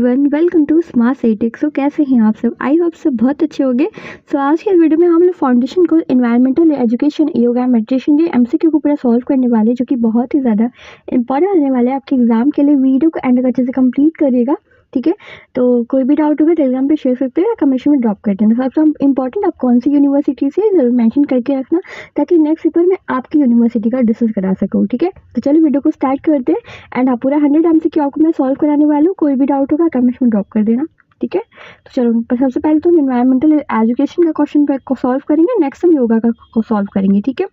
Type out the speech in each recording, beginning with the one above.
Everyone, welcome to smart city. So कैसे हैं आप सब? आई होप सब बहुत अच्छे होंगे। सो आज के वीडियो में हम लोग फाउंडेशन को एनवायरमेंटल एजुकेशन, योगा, मेडिटेशन के एमसीक्यू को पूरा सॉल्व करने वाले, जो कि बहुत ही ज़्यादा इंपॉर्टेंट होने वाले हैं आपके एग्जाम के लिए। वीडियो को एंड तक अच्छे से कंप्लीट करिएगा, ठीक है। तो कोई भी डाउट होगा टेलीग्राम पे शेयर सकते हो या कमेंट में ड्रॉप कर देना। सबसे इंपॉर्टेंट, आप कौन सी यूनिवर्सिटी से जरूर मेंशन करके रखना, ताकि नेक्स्ट पेपर में आपकी यूनिवर्सिटी का डिस्कस करा सकूँ, ठीक है। तो चलिए वीडियो को स्टार्ट करते हैं एंड आप पूरा 100 MCQ आपको मैं सॉल्व कराने वाली हूँ। कोई भी डाउट होगा कमेंट में ड्रॉप कर देना, ठीक है। तो चलो सबसे पहले तो हम एनवायरमेंटल एजुकेशन का क्वेश्चन को सॉल्व करेंगे, नेक्स्ट हम योगा का सॉल्व करेंगे, ठीक है।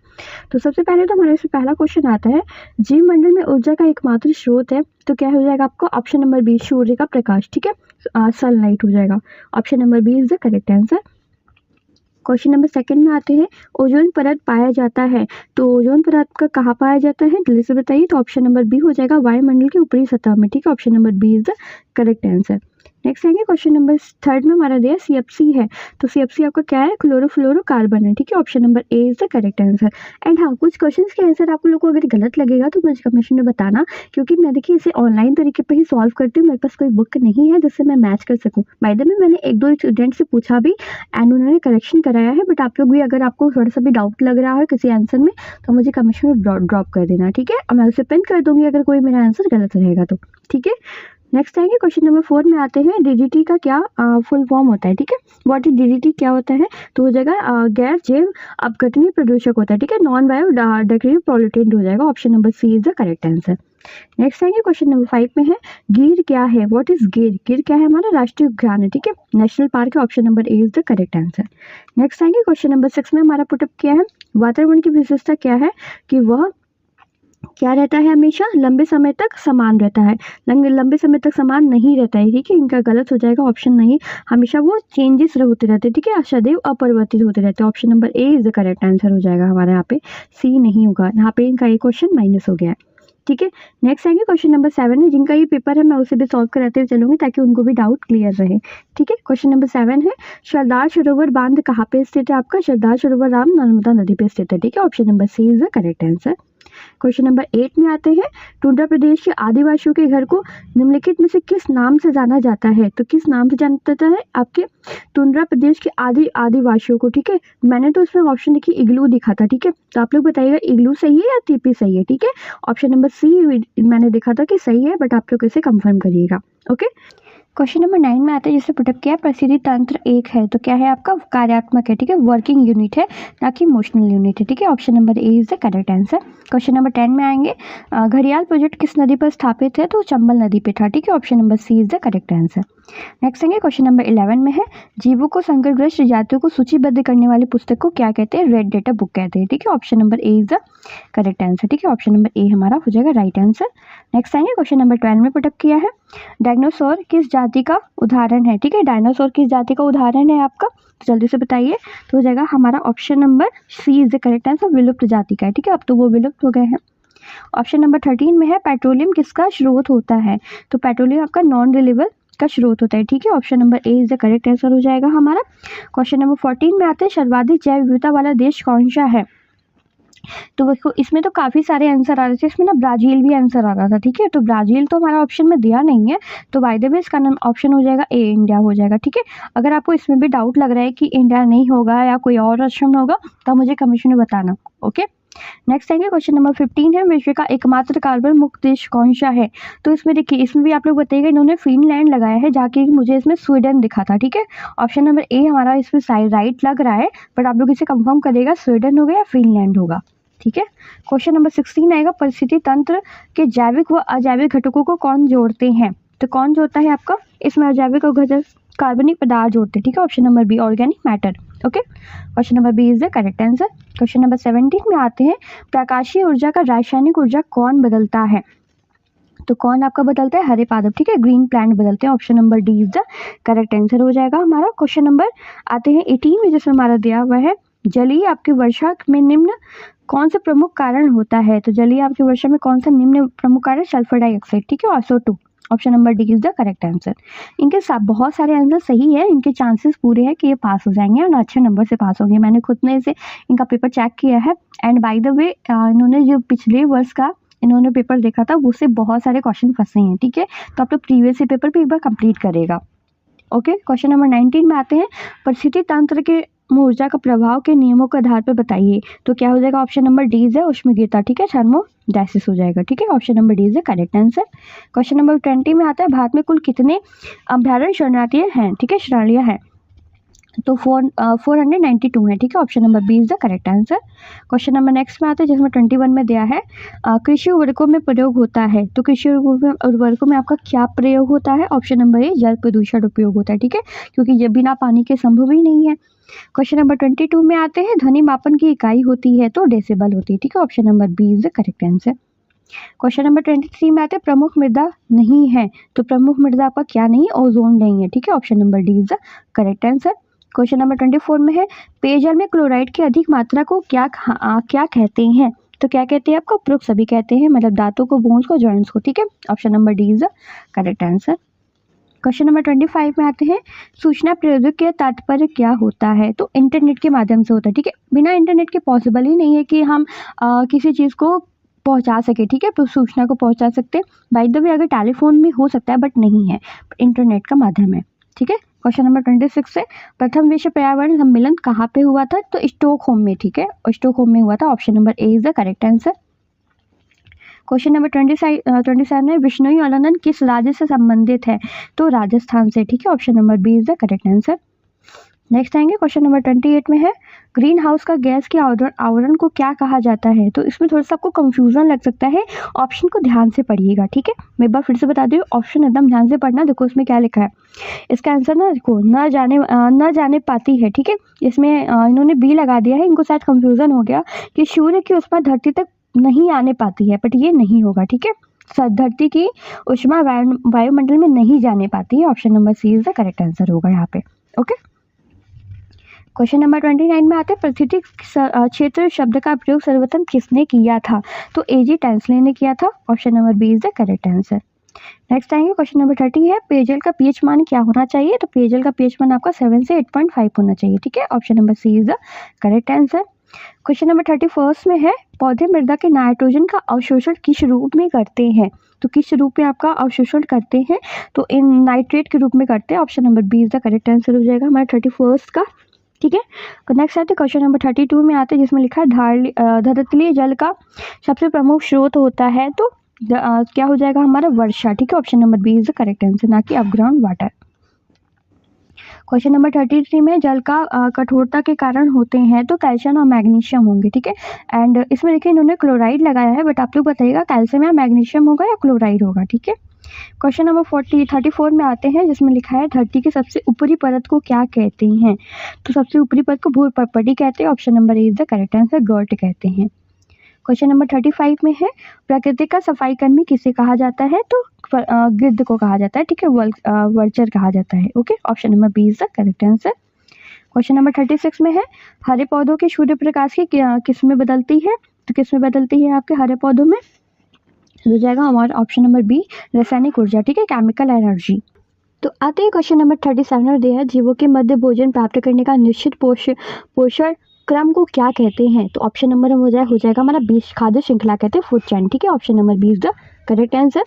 तो सबसे पहले तो हमारे से पहला क्वेश्चन आता है, जीव मंडल में ऊर्जा का एकमात्र स्रोत है, तो क्या हो जाएगा आपका ऑप्शन नंबर बी, सूर्य का प्रकाश, ठीक है। सनलाइट हो जाएगा। Option number B is the correct answer. Question number second में आते हैं, ओजोन परत पाया जाता है, तो ओजोन परत का कहाँ पाया जाता है जल्दी से बताइए। तो ऑप्शन नंबर बी हो जाएगा वायुमंडल के ऊपरी सतह में, ठीक है। Option number B is the correct answer. Next आएंगे क्वेश्चन नंबर थर्ड में हमारा दिया CFC है, तो CFC आपका क्या है? क्लोरोफ्लोरोकार्बन है, ठीक है। Option number A is the correct answer. And हाँ, कुछ क्वेश्चंस के आंसर आप लोगों को अगर गलत लगेगा तो मुझे कमेंट में बताना, क्योंकि मैं देखिए इसे ऑनलाइन तरीके पे ही सॉल्व करती हूँ। मेरे पास कोई बुक नहीं है जिससे मैं मैच कर सकूँ। बाय द वे मैंने एक दो स्टूडेंट से पूछा भी एंड उन्होंने करेक्शन कराया है, बट आप लोग भी अगर आपको थोड़ा सा भी डाउट लग रहा है किसी आंसर में तो मुझे कमेंट में ड्रॉप कर देना, ठीक है। और मैं उसे पिन कर दूंगी अगर कोई मेरा आंसर गलत रहेगा तो, ठीक है। नेक्स्ट आएंगे क्वेश्चन नंबर 4 में आते हैं, DDT का क्या फुल फॉर्म होता है, ठीक है। व्हाट इज DDT, क्या होता है? तो हो जाएगा गैर जैव अपघटनीय प्रदूषक होता है, ठीक है। नॉन बायो डिग्रेडेबल पॉल्यूटेंट हो जाएगा। Option number C is the correct answer. Next आएंगे क्वेश्चन नंबर 5 में है, गिर क्या है? व्हाट इज गिर? गिर क्या है? हमारा राष्ट्रीय उद्यान है, ठीक है। नेशनल पार्क है। Option number A is the correct answer. Next आएंगे क्वेश्चन नंबर 6 में हमारा पुटअप क्या है, वातावरण की विशेषता क्या है कि वह क्या रहता है? हमेशा लंबे समय तक समान रहता है। लंबे समय तक समान नहीं रहता है, ठीक है। इनका गलत हो जाएगा। ऑप्शन नहीं, हमेशा वो चेंजेस होते रहते हैं, ठीक है। सदैव अपरिवर्तित होते रहते हैं। Option number A is the correct answer हो जाएगा हमारे यहाँ पे, सी नहीं होगा। यहाँ पे इनका ये क्वेश्चन माइनस हो गया है, ठीक है। नेक्स्ट आएंगे क्वेश्चन नंबर 7 है, जिनका ये पेपर है मैं उसे भी सॉल्व कराते हुए चलूंगी ताकि उनको भी डाउट क्लियर रहे, ठीक है। क्वेश्चन नंबर 7 है, सरदार सरोवर बांध कहाँ पे स्थित है? आपका सरदार सरोवर राम नर्मदा नदी पे स्थित है, ठीक है। Option number C is the correct answer. Question number 8 में आते हैं, टुंड्रा प्रदेश के आदिवासियों के घर को निम्नलिखित में से किस नाम से जाना जाता है? तो किस नाम से जाना जाता है आपके टुंड्रा प्रदेश के आदिवासियों को, ठीक है। मैंने तो इसमें ऑप्शन देखी इग्लू दिखा था, ठीक है। तो आप लोग बताइएगा इग्लू सही है या टीपी सही है, ठीक है। ऑप्शन नंबर सी मैंने देखा था कि सही है, बट आप लोग इसे कंफर्म करिएगा, ओके। क्वेश्चन नंबर 9 में आता है, जिससे पुटअप किया, परिस्थिति तंत्र एक है, तो क्या है आपका? कार्यात्मक है, ठीक है। वर्किंग यूनिट है, ना कि इमोशनल यूनिट है, ठीक है। Option number A is the correct answer. Question number 10 में आएंगे, घड़ियाल प्रोजेक्ट किस नदी पर स्थापित है? तो चंबल नदी पे था, ठीक है। Option number C is the correct answer. Next आएंगे क्वेश्चन नंबर 11 में है, जीवों को संकटग्रस्त जातियों को सूचीबद्ध करने वाली पुस्तक को क्या कहते हैं? रेड डेटा बुक कहते हैं, ठीक है। Option number A is the correct answer, ठीक है। ऑप्शन नंबर ए हमारा हो जाएगा राइट आंसर। नेक्स्ट आएंगे क्वेश्चन नंबर 12 में पुटअप किया है, डायनासोर किस जाति का उदाहरण है? ठीक है, डायनासोर किस जाति का उदाहरण है आपका? तो जल्दी से बताइए। तो हो जाएगा हमारा option number C is the correct answer, विलुप्त जाति का है, ठीक है। अब तो वो विलुप्त हो गए हैं। ऑप्शन नंबर 13 में है, पेट्रोलियम किसका स्रोत होता है? तो पेट्रोलियम आपका नॉन रिन्यूएबल का स्रोत होता है, ठीक है। Option number A is the correct answer हो जाएगा हमारा। क्वेश्चन नंबर 14 में आते हैं, सर्वाधिक जैव विविधता वाला देश कौन सा है? तो देखो इसमें तो काफ़ी सारे आंसर आ रहे थे, इसमें ना ब्राज़ील भी आंसर आ रहा था, ठीक है। तो ब्राज़ील तो हमारा ऑप्शन में दिया नहीं है, तो बाय द वे इसका ऑप्शन हो जाएगा ए, इंडिया हो जाएगा, ठीक है। अगर आपको इसमें भी डाउट लग रहा है कि इंडिया नहीं होगा या कोई और ऑप्शन होगा तो मुझे कमेंट में बताना, ओके। नेक्स्ट आएंगे क्वेश्चन नंबर 15 है, विश्व का एकमात्र कार्बन मुक्त देश कौन सा है? तो इसमें देखिए, इसमें भी आप लोग बताइएगा, इन्होंने फिनलैंड लगाया है, जाके मुझे इसमें स्वीडन दिखा था, ठीक है। ऑप्शन नंबर ए हमारा इसमें राइट लग रहा है, बट आप लोग इसे कंफर्म करिएगा, स्वीडन होगा या फिनलैंड होगा, ठीक है। क्वेश्चन नंबर 16 आएगा, परिस्थिति तंत्र के जैविक व अजैविक घटकों को कौन जोड़ते हैं? तो कौन जोड़ता है आपका? इसमें अजैविक और घटक कार्बनिक पदार्थ जोड़ते हैं, ठीक है। Option number B, organic matter, okay. Question number B is the correct answer. Question number 17 में आते हैं, प्रकाशीय ऊर्जा का रासायनिक ऊर्जा कौन बदलता है? तो कौन आपका बदलता है? हरे पादप, ठीक है, ग्रीन प्लांट बदलते हैं। Option number D is the correct answer हो जाएगा हमारा। क्वेश्चन नंबर आते हैं 18 में, जिसमें हमारा दिया हुआ है, जलीय आपकी वर्षा में निम्न कौन सा प्रमुख कारण होता है? तो जलीय आपकी वर्षा में कौन सा निम्न प्रमुख कारण? सल्फर डाइऑक्साइड, ठीक है, SO2। Option number D is the correct answer. इनके साथ बहुत सारे आंसर सही है, इनके चांसेस पूरे हैं कि ये पास हो जाएंगे और अच्छे नंबर से पास होंगे। मैंने खुद ने इसे इनका पेपर चेक किया है एंड बाय द वे इन्होंने जो पिछले वर्ष का इन्होंने पेपर देखा था उससे बहुत सारे क्वेश्चन फंसे हैं, ठीक है। तो आप लोग प्रीवियस ईयर पेपर पे एक बार कंप्लीट करेगा। ओके, क्वेश्चन नंबर 19 में आते हैं, परिस्थिति तंत्र के ऊर्जा का प्रभाव के नियमों के आधार पर बताइए। तो क्या हो जाएगा, ऑप्शन नंबर डी है उष्मिगीता, ठीक है, थर्मोडायसिस हो जाएगा, ठीक है, ऑप्शन नंबर डी है करेक्ट आंसर। क्वेश्चन नंबर 20 में आता है, भारत में कुल कितने अभ्यारण्य शरणार्थियां हैं, ठीक है, श्रेणियां हैं। तो 492 है, ठीक है, option number B is the correct answer. Question number next में आता है जिसमें 21 में दिया है, कृषि उर्वरकों में प्रयोग होता है। तो कृषि उर्वरकों में आपका क्या प्रयोग होता है, ऑप्शन नंबर ए जल प्रदूषण उपयोग होता है, ठीक है, क्योंकि ये बिना पानी के संभव ही नहीं है। क्वेश्चन नंबर 22 में आते हैं, ध्वनि मापन की इकाई होती है तो डेसिबल होती है, ठीक है, option number B is the correct answer. Question number 23 में आते हैं, प्रमुख मृदा नहीं है। तो प्रमुख मृदा आपका क्या नहीं है, ओजोन नहीं है, ठीक है, option number D is the correct answer. Question number 24 में है, पेयजल में क्लोराइड की अधिक मात्रा को क्या कहते हैं। तो क्या कहते हैं आपको, उपरोक्त सभी कहते हैं, मतलब दांतों को, बोन्स को, जॉइंट्स को, ठीक है, option number D is the correct answer. Question number 25 में आते हैं, सूचना प्रौद्योगिकी का तात्पर्य क्या होता है। तो इंटरनेट के माध्यम से होता है, ठीक है, बिना इंटरनेट के पॉसिबल ही नहीं है कि हम किसी चीज़ को पहुंचा सके, ठीक है, तो सूचना को पहुंचा सकते हैं। बाय द वे अगर टेलीफोन में हो सकता है बट नहीं है, इंटरनेट का माध्यम है, ठीक है। क्वेश्चन नंबर 26 से, प्रथम विश्व पर्यावरण सम्मेलन कहाँ पे हुआ था। तो स्टॉकहोम में, ठीक है, स्टॉकहोम में हुआ था, option number A is the correct answer. Question number 27 है, विश्नोई आंदोलन किस राज्य से संबंधित है। तो राजस्थान से, ठीक है, option number B is the correct answer. Next आएंगे क्वेश्चन नंबर 28 में है, ग्रीन हाउस का गैस के आवरण को क्या कहा जाता है। तो इसमें थोड़ा सा आपको कंफ्यूजन लग सकता है, ऑप्शन को ध्यान से पढ़िएगा, ठीक है। मैं एक बार फिर से बता दूँ, ऑप्शन एकदम ध्यान से पढ़ना, देखो इसमें क्या लिखा है। इसका आंसर ना देखो, न जाने पाती है, ठीक है, इसमें इन्होंने बी लगा दिया है, इनको शायद कंफ्यूजन हो गया कि सूर्य की उष्मा धरती तक नहीं आने पाती है, बट ये नहीं होगा, ठीक है, धरती की उष्मा वायुमंडल में नहीं जाने पाती है, option number C is the correct answer होगा यहाँ पे। ओके, क्वेश्चन नंबर 29 में आते हैं, प्राकृतिक क्षेत्र शब्द का प्रयोग सर्वप्रथम किसने किया था। तो एजी टेंसले ने किया था, option number B is the correct answer. Next आएंगे क्वेश्चन नंबर 30 है, पेयजल का पीएच मान क्या होना चाहिए। तो पेयजल का पीएच मान आपका 7 से 8.5 होना चाहिए, ठीक है, option number C is the correct answer. Question number 31 में है, पौधे मृदा के नाइट्रोजन का अवशोषण किस रूप में करते हैं। तो किस रूप में आपका अवशोषण करते हैं, तो इन नाइट्रेट के रूप में करते हैं, option number B is the correct answer हो जाएगा हमारा 31 का, ठीक है। नेक्स्ट आते हैं क्वेश्चन नंबर 32 में आते हैं जिसमें लिखा है, धरातलीय जल का सबसे प्रमुख स्रोत होता है। तो क्या हो जाएगा हमारा, वर्षा, ठीक है, option number B is the correct answer, ना कि अपग्राउंड वाटर। क्वेश्चन नंबर 33 में जल का कठोरता के कारण होते हैं। तो कैल्शियम और मैग्नीशियम होंगे, ठीक है, एंड इसमें देखिए इन्होंने क्लोराइड लगाया है, बट आप लोग बताइएगा कैल्शियम या मैग्नीशियम होगा या क्लोराइड होगा, ठीक है। क्वेश्चन नंबर 34 में आते हैं जिसमें लिखा है, धरती के सबसे ऊपरी परत को क्या कहते हैं। तो सबसे ऊपरी परत को भूपर्पटी कहते हैं, option number A is the correct answer, girt कहते हैं। क्वेश्चन नंबर 35 में है, प्रकृति का सफाई कर्मी किसे कहा जाता है। तो गिद्ध को कहा जाता है, ठीक है, वर्चर कहा जाता है, okay, option number B is the correct answer. Question number 36 में है, हरे पौधों के सूर्य प्रकाश की किस में बदलती है। तो किस में बदलती है आपके हरे पौधों में, हो जाएगा हमारा ऑप्शन नंबर बी, रासायनिक ऊर्जा, ठीक है, केमिकल एनर्जी। तो आते हैं क्वेश्चन नंबर 37 में दिया है, जीवों के मध्य भोजन प्राप्त करने का निश्चित पोषण क्रम को क्या कहते हैं। तो ऑप्शन नंबर हो जाएगा हमारा बीज खाद्य श्रृंखला कहते हैं, फूड चेन, ठीक है, option number B is the correct answer.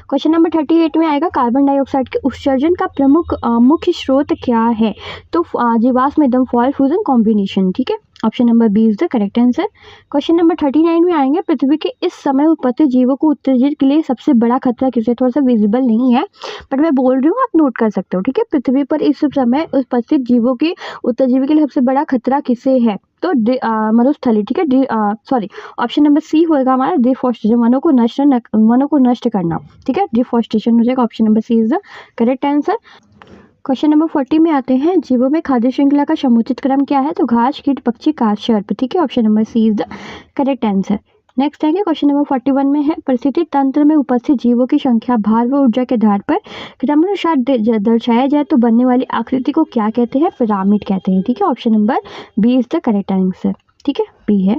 Question number 38 में आएगा, कार्बन डाइऑक्साइड के उत्सर्जन का प्रमुख मुख्य स्रोत क्या है। तो जीवाश्म ईंधन फॉयल फ्यूजन कॉम्बिनेशन, ठीक है, option number B is the correct answer. Question number 39 में आएंगे, पृथ्वी के इस समय उत्पत्ति जीवों को उत्तेजित के लिए सबसे बड़ा खतरा किसे। थोड़ा सा विजिबल नहीं है बट मैं बोल रही हूँ, आप नोट कर सकते हो, ठीक है, पृथ्वी पर इस समय उपस्थित जीवों की उत्तेजित के लिए सबसे बड़ा खतरा किसे है। तो मरुस्थली, ठीक है, सॉरी, ऑप्शन नंबर सी होगा हमारा, डिफॉरेस्टेशन, वनों को नष्ट करना, ठीक है, डिफॉरेस्टेशन हो जाएगा, option number C is the correct answer. Question number 40 में आते हैं, जीवों में खाद्य श्रृंखला का समुचित क्रम क्या है। तो घास, कीट, पक्षी, काशर्प, ठीक है, option number C is the correct answer. Next आएंगे क्वेश्चन नंबर 41 में है, परिस्थिति तंत्र में उपस्थित जीवों की संख्या भार व ऊर्जा के आधार पर क्रमानुसार दर्शाया जाए तो बनने वाली आकृति को क्या कहते हैं, पिरामिड कहते हैं, ठीक है, option number B is the correct answer, ठीक है, बी है,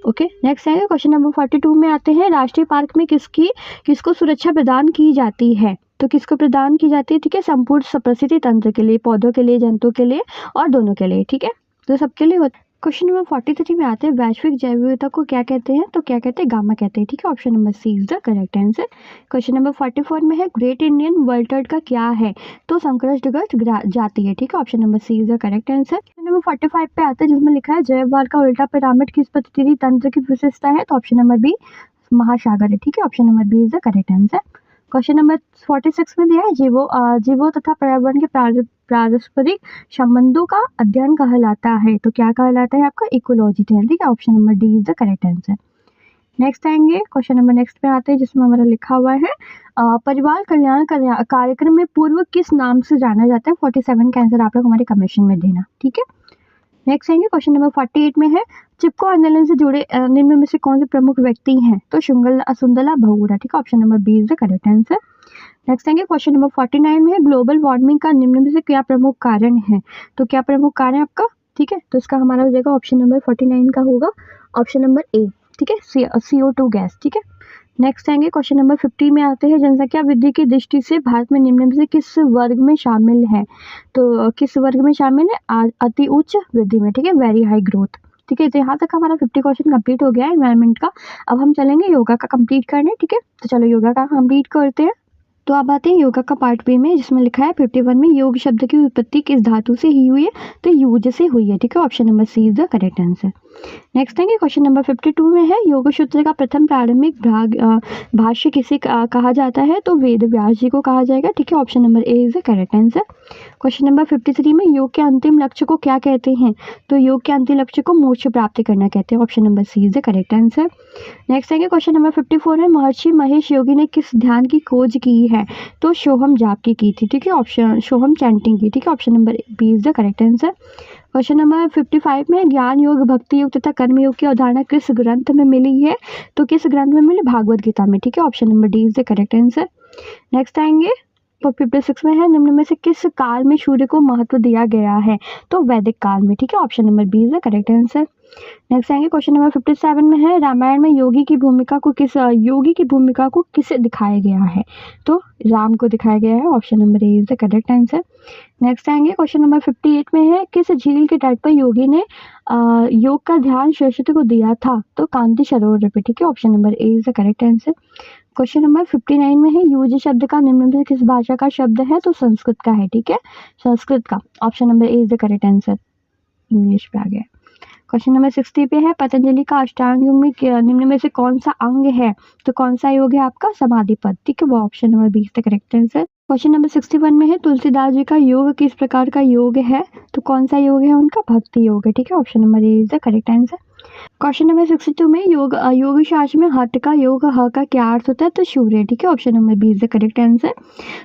ओके। नेक्स्ट आएगा क्वेश्चन नंबर 42 में आते हैं, राष्ट्रीय पार्क में किसको सुरक्षा प्रदान की जाती है। तो किसको प्रदान की जाती है, ठीक है, संपूर्ण परिस्थिति तंत्र के लिए, पौधों के लिए, जंतुओं के लिए और दोनों के लिए, ठीक है, तो सबके लिए क्वेश्चन नंबर 43 में आते हैं वैश्विक जैव विविधता को क्या कहते हैं, तो क्या कहते हैं, गामा कहते हैं। ठीक है, option number C is the correct answer. Question number 44 में है ग्रेट इंडियन वर्ल्ड का क्या है, तो संकर्षण जाति है। ठीक है, option number C is the correct answer. Question number 45 पे आते हैं जिसमें लिखा है जैव वाल का उल्टा पिरामिड किस पारिस्थितिकी तंत्र की विशेषता है, तो ऑप्शन नंबर बी महासागर है। ठीक है, option number B is the correct answer. Question number 46 में दिया है जीवो तथा पर्यावरण के पारस्परिक संबंधों का अध्ययन कहलाता है, तो क्या कहलाता है आपका, इकोलॉजी। ठीक है, option number D is the correct answer. Next आएंगे क्वेश्चन नंबर नेक्स्ट पे आते हैं जिसमें हमारा लिखा हुआ है परिवार कल्याण कार्यक्रम में पूर्व किस नाम से जाना जाता है। 47 का आंसर आप लोग हमारे कमेंशन में देना। ठीक है, नेक्स्ट आएंगे क्वेश्चन नंबर 48 में है चिपको आंदोलन से जुड़े निम्न में से कौन से प्रमुख व्यक्ति हैं, तो सुंदला बहुगुणा। ठीक है, option number B is the correct answer. Next आएंगे क्वेश्चन नंबर 49 में है ग्लोबल वार्मिंग का निम्न में से क्या प्रमुख कारण है, तो क्या प्रमुख कारण है आपका। ठीक है, तो इसका हमारा हो जाएगा ऑप्शन नंबर 49 का होगा ऑप्शन नंबर ए। ठीक है, CO2 गैस। ठीक है, नेक्स्ट आएंगे क्वेश्चन नंबर 50 में आते हैं जनसंख्या वृद्धि की दृष्टि से भारत में निम्न में से किस वर्ग में शामिल है, तो किस वर्ग में शामिल है, अति उच्च वृद्धि में। ठीक है, वेरी हाई ग्रोथ। ठीक है, तो यहाँ तक हमारा 50 क्वेश्चन कंप्लीट हो गया है एनवायरनमेंट का। अब हम चलेंगे योगा का कंप्लीट करने। ठीक है, तो चलो योगा का कंप्लीट करते हैं। तो अब आते हैं योगा का पार्ट बी में जिसमें लिखा है 51 में योग शब्द की उत्पत्ति किस धातु से ही हुई है, तो यूज से हुई है। ठीक है, option number C is the correct answer. Next है क्वेश्चन नंबर 52 में है योग सूत्र का प्रथम प्रारंभिक भाष्य किसे कहा जाता है, तो वेद व्यास जी को कहा जाएगा। ठीक है, option number A is the correct answer. Question number 53 में योग के अंतिम लक्ष्य को क्या कहते हैं, तो योग के अंतिम लक्ष्य को मोक्ष प्राप्ति करना कहते हैं। Option number C is the correct answer. Next है क्वेश्चन नंबर 54 है महर्षि महेश योगी ने किस ध्यान की खोज की है, तो सोहम जाप की थी। ठीक है, ऑप्शन सोहम चैंटिंग की। ठीक है, option number B is the correct answer. Question number 55 में ज्ञान योग भक्ति योग तथा कर्म योग की अवधारणा किस ग्रंथ में मिली है, तो किस ग्रंथ में मिली, भागवत गीता में। ठीक है, option number D is the correct answer. Next आएंगे 56 में है निम्न में से किस काल में सूर्य को महत्व दिया गया है, तो वैदिक काल में। ठीक है, option number B is the correct answer. Next आएंगे क्वेश्चन नंबर 57 में है रामायण में योगी की भूमिका को किसे दिखाया गया है, तो राम को दिखाया गया है। Option number A is the correct answer. Next आएंगे क्वेश्चन नंबर 58 में है किस झील के तट पर योगी ने योग का ध्यान सरस्वती को दिया था, तो कांति सरोवर पे। ठीक है, option number A is the correct answer. Question number 59 में है यूज शब्द का निम्न में किस भाषा का शब्द है, तो संस्कृत का है। ठीक है, संस्कृत का। Option number A is the correct answer. English पे आ गया। क्वेश्चन नंबर 60 पे है पतंजलि का अष्टांग योग में निम्न में से कौन सा अंग है, तो कौन सा योग है आपका, समाधि पद। ठीक है, वो option number B is the correct answer. Question number 61 में है तुलसीदास जी का योग किस प्रकार का योग है, तो कौन सा योग है उनका, भक्ति योग है। ठीक है, option number A is the correct answer. Question number 62 में योग शास्त्र में हठ का योग ह का क्या अर्थ होता है, तो सूर्य। ठीक है, option number B is the correct answer.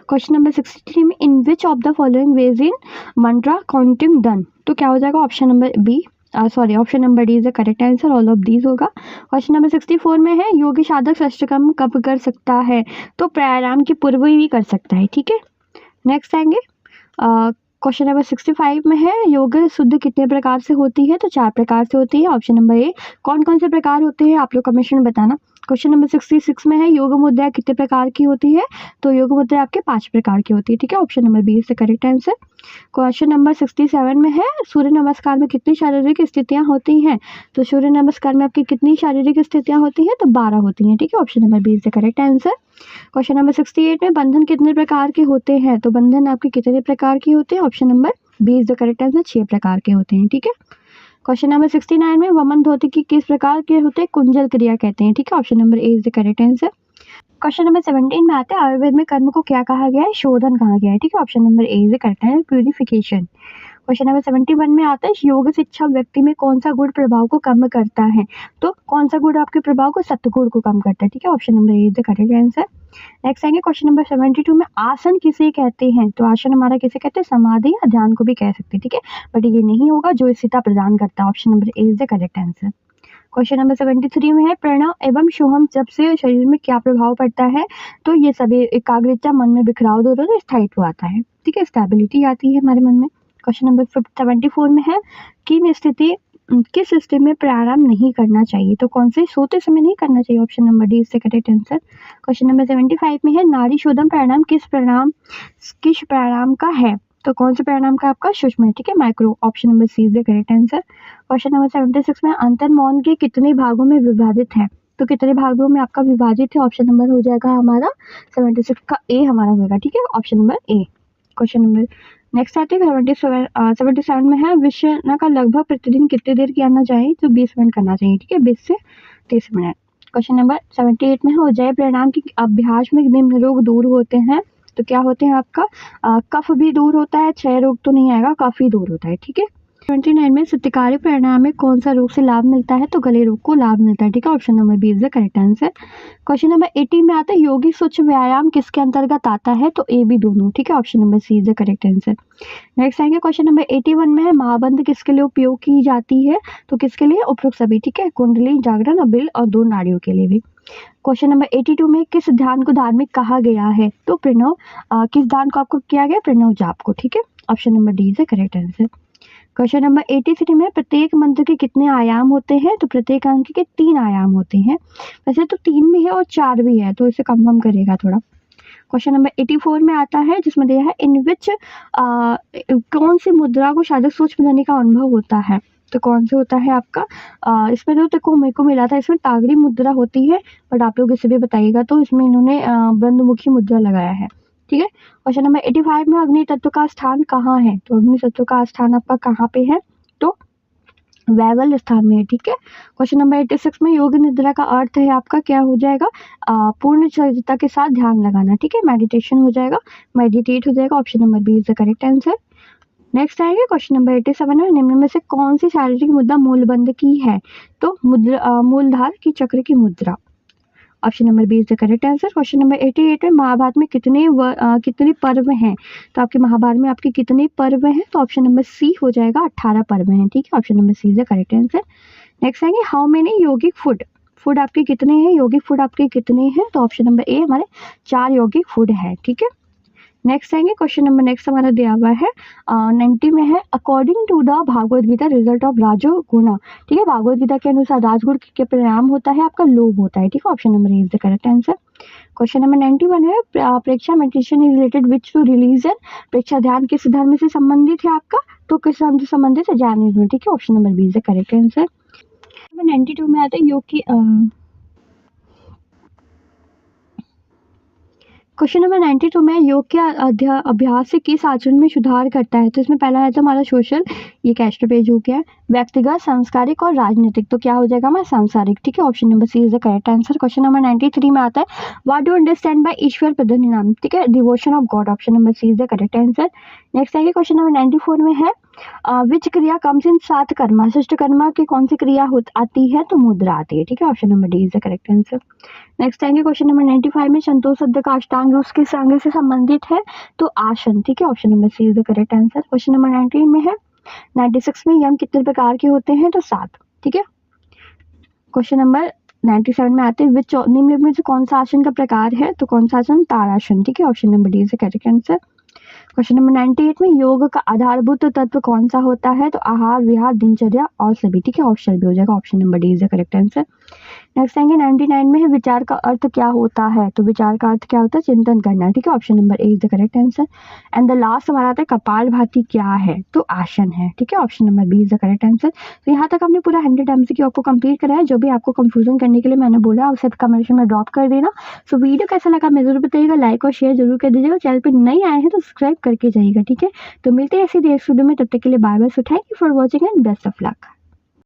Question number 63 में in which of the following ways in mantra counting done, तो क्या हो जाएगा, option number B option number D is the correct answer. All of these होगा। Question number 64 में है योगी साधक षष्ठकर्म कब कर सकता है, तो प्राणायाम के पूर्व ही कर सकता है। ठीक है, नेक्स्ट आएंगे क्वेश्चन नंबर 65 में है योग शुद्ध कितने प्रकार से होती है, तो 4 प्रकार से होती है। ऑप्शन नंबर ए। कौन कौन से प्रकार होते हैं आप लोग कमेंट में बताना। क्वेश्चन नंबर 66 में है योग मुद्रा कितने प्रकार की होती है, तो योग मुद्रा आपके 5 प्रकार की होती है। ठीक है, option number B is the correct answer. Question number 67 में है सूर्य नमस्कार में कितनी शारीरिक स्थितियां होती हैं, तो सूर्य नमस्कार में आपकी कितनी शारीरिक स्थितियां होती हैं, तो 12 होती हैं। ठीक है, option number B is the correct answer. Question number 68 में बंधन कितने प्रकार के होते हैं, तो बंधन आपके कितने प्रकार के होते हैं, option number B is the correct answer. 6 प्रकार के होते हैं। ठीक है, क्वेश्चन नंबर 69 में वमन धोती की किस प्रकार के होते हैं, कुंजल क्रिया कहते हैं। ठीक है, option number A is the correct answer. Question number 17 में आते हैं आयुर्वेद में कर्म को क्या कहा गया है, शोधन कहा गया है। ठीक है, option number A is the correct answer, purification. Question number 71 में आता है योग शिक्षा व्यक्ति में कौन सा गुण प्रभाव को कम करता है, तो कौन सा गुण आपके प्रभाव को, सत्गुण को कम करता है। ठीक है, option number A is the correct answer. Next आएंगे क्वेश्चन नंबर 72 में आसन किसे कहते हैं, तो आसन हमारा किसे कहते हैं, समाधि या ध्यान को भी कह सकते हैं। ठीक है, बट ये नहीं होगा जो स्थिरता प्रदान करता है। Option number A is the correct answer. Question number 73 में है प्रणव एवं सोहम जब से शरीर में क्या प्रभाव पड़ता है, तो ये सभी एकाग्रता मन में बिखराव दूर होता है, स्थायित्व आता है। ठीक है, स्टेबिलिटी आती है हमारे मन में। क्वेश्चन नंबर 74 में है किस स्थिति में प्राणायाम नहीं करना चाहिए, तो कौन से, सोते समय नहीं करना चाहिए। Option number D is the correct answer. Question number 75 में है नाड़ी शोधन प्राणायाम किस प्राणायाम का है, तो कौन से परिणाम का आपका सूक्ष्म है, ठीक है, micro. Option number C is the correct answer. Question number 76 में अंतर मौन के कितने भागों में विभाजित है, तो कितने भागों में आपका विभाजित है, ऑप्शन नंबर हो जाएगा हमारा 76 का ए हमारा होगा, ठीक है, ऑप्शन नंबर ए। क्वेश्चन नंबर नेक्स्ट आते हैं 77 में है विषय का लगभग प्रतिदिन कितनी देर करना चाहिए, तो 20 मिनट करना चाहिए, ठीक है, 20 से 30 मिनट। क्वेश्चन नंबर 78 में है उज्जैन परिणाम के अभ्यास में निम्न रोग दूर होते हैं, तो क्या होते हैं आपका कफ भी दूर होता है, क्षय रोग तो नहीं आएगा, कफ ही दूर होता है, ठीक है। 29 में सत्यकारी परिणाम में कौन सा रोग से लाभ मिलता है, तो गले रोग को लाभ मिलता है, ठीक है, option number B is the correct answer. Question number 80 में आता है योगिक सूक्ष्म व्यायाम किसके अंतर्गत आता है, तो ए बी दोनों, ठीक है, option number C is the correct answer. Next आएंगे क्वेश्चन नंबर 81 में है महाबंध किसके लिए उपयोग की जाती है, तो किसके लिए, उपरोक्त सभी, ठीक है, कुंडली, जागरण और बिल और 2 नाड़ियों के लिए भी। क्वेश्चन नंबर 82 में किस ध्यान को धार्मिक कहा गया है, तो प्रणव, किस ध्यान को आपको किया गया, प्रणव जाप को, ठीक है, option number D is the correct answer. Question number 83 में प्रत्येक मंत्र के कितने आयाम होते हैं, तो प्रत्येक अंक के 3 आयाम होते हैं, वैसे तो 3 भी है और 4 भी है, तो इसे कंफर्म करेगा थोड़ा। क्वेश्चन नंबर 84 में आता है जिसमें दिया है इन विच कौन सी मुद्रा को शारीरिक सूक्ष्म ध्वनि का अनुभव होता है, तो कौन से होता है आपका इसमें जो देखो मेरे को मिला था इसमें तागड़ी मुद्रा होती है, बट आप लोग इसे भी बताइएगा, तो इसमें इन्होंने बंधमुखी मुद्रा लगाया है, ठीक है। क्वेश्चन नंबर 85 में अग्नि तत्व का स्थान कहाँ है, तो अग्नि तत्व का स्थान आपका कहाँ पे है, तो वैवल स्थान में है, ठीक है। क्वेश्चन नंबर 86 में योग निद्रा का अर्थ है आपका क्या हो जाएगा, पूर्ण सजगता के साथ ध्यान लगाना, ठीक है, मेडिटेशन हो जाएगा, मेडिटेट हो जाएगा, option number B is the correct answer. Next आएंगे क्वेश्चन नंबर 87 में निम्न में से कौन सी शारीरिक मुद्रा मूलबंध की है, तो मूलधार की चक्र की मुद्रा, option number B is the correct answer. Question number 88 में महाभारत में कितने पर्व हैं, तो आपके महाभारत में आपके कितने पर्व हैं, तो ऑप्शन नंबर सी हो जाएगा 18 पर्व हैं, ठीक है, option number C is the correct answer. Next आएंगे हाउ मेनी यौगिक फूड आपके कितने हैं, यौगिक फूड आपके कितने हैं, तो ऑप्शन नंबर ए हमारे 4 यौगिक फूड है, ठीक है। नेक्स्ट आएंगे क्वेश्चन नंबर नेक्स्ट हमारा दिया हुआ है 90 में है according to the Bhagavad Gita result of rajoguna, ठीक है, भागवत गीता के अनुसार राजगुण के परिणाम होता है आपका लोभ होता है, ठीक है, option number A is the correct answer. Question number 91 है Preksha meditation is related which to religion, Preksha ध्यान किस धर्म से संबंधित है आपका, तो किस धर्म से संबंधित है, जैनिज्म, ठीक है, option number B is the correct answer. Number 92 में आता है योग की क्वेश्चन नंबर 92 में योग के अभ्यास से किस आचरण में सुधार करता है, तो इसमें पहला है तो हमारा सोशल, ये कैस्टर पेज हो गया, व्यक्तिगत, सांस्कृतिक और राजनीतिक, तो क्या हो जाएगा हमारा सांसारिक, ठीक है, option number C is the correct answer. Question number 93 में आता है व्हाट डू अंडरस्टैंड बाय ईश्वर प्रधान, ठीक है, devotion of God, option number C is the correct answer. Next आएगी क्वेश्चन नंबर 94 में है विच क्रिया कम्स इन 7 कर्मा, शिष्ट कर्मा की कौन सी क्रिया आती है, तो मुद्रा आती है, ठीक है, option number D is the correct answer. Next आएंगे क्वेश्चन नंबर 95 में संतोष शब्द का अष्टांग उसके संग से संबंधित है, तो आसन, ठीक है, option number C is the correct answer. Question number 19 में है 96 में यम कितने प्रकार के होते हैं, तो 7, ठीक है। क्वेश्चन नंबर 97 में आते हैं विच निम्नलिखित में से कौन सा आसन का प्रकार है, तो कौन सा आसन, ताड़ासन, ठीक है, option number D is the correct answer. Question number 98 में योग का आधारभूत तत्व कौन सा होता है, तो आहार, विहार, दिनचर्या और सभी, ठीक है, ऑप्शन भी हो जाएगा, option number D is the correct answer. Next आएंगे 99 में है विचार का अर्थ क्या होता है, तो विचार का अर्थ क्या होता है, चिंतन करना, ठीक है, option number A is the correct answer. And the last हमारा आता है कपालभाति क्या है, तो आसन है, ठीक है, option number B is the correct answer. तो यहाँ तक हमने पूरा 100 MCQ आपको कंप्लीट करा है, जो भी आपको कंफ्यूजन करने के लिए मैंने बोला उसे कमेंट में ड्रॉप कर देना। सो वीडियो कैसा लगा मैं जरूर बताइएगा, लाइक और शेयर जरूर कर दीजिएगा, चैनल पर नए आए हैं तो सब्सक्राइब करके जाइएगा, ठीक है। तो मिलते हैं ऐसी देर वीडियो में, तब तक के लिए bye bye, so thank you for watching and best of luck.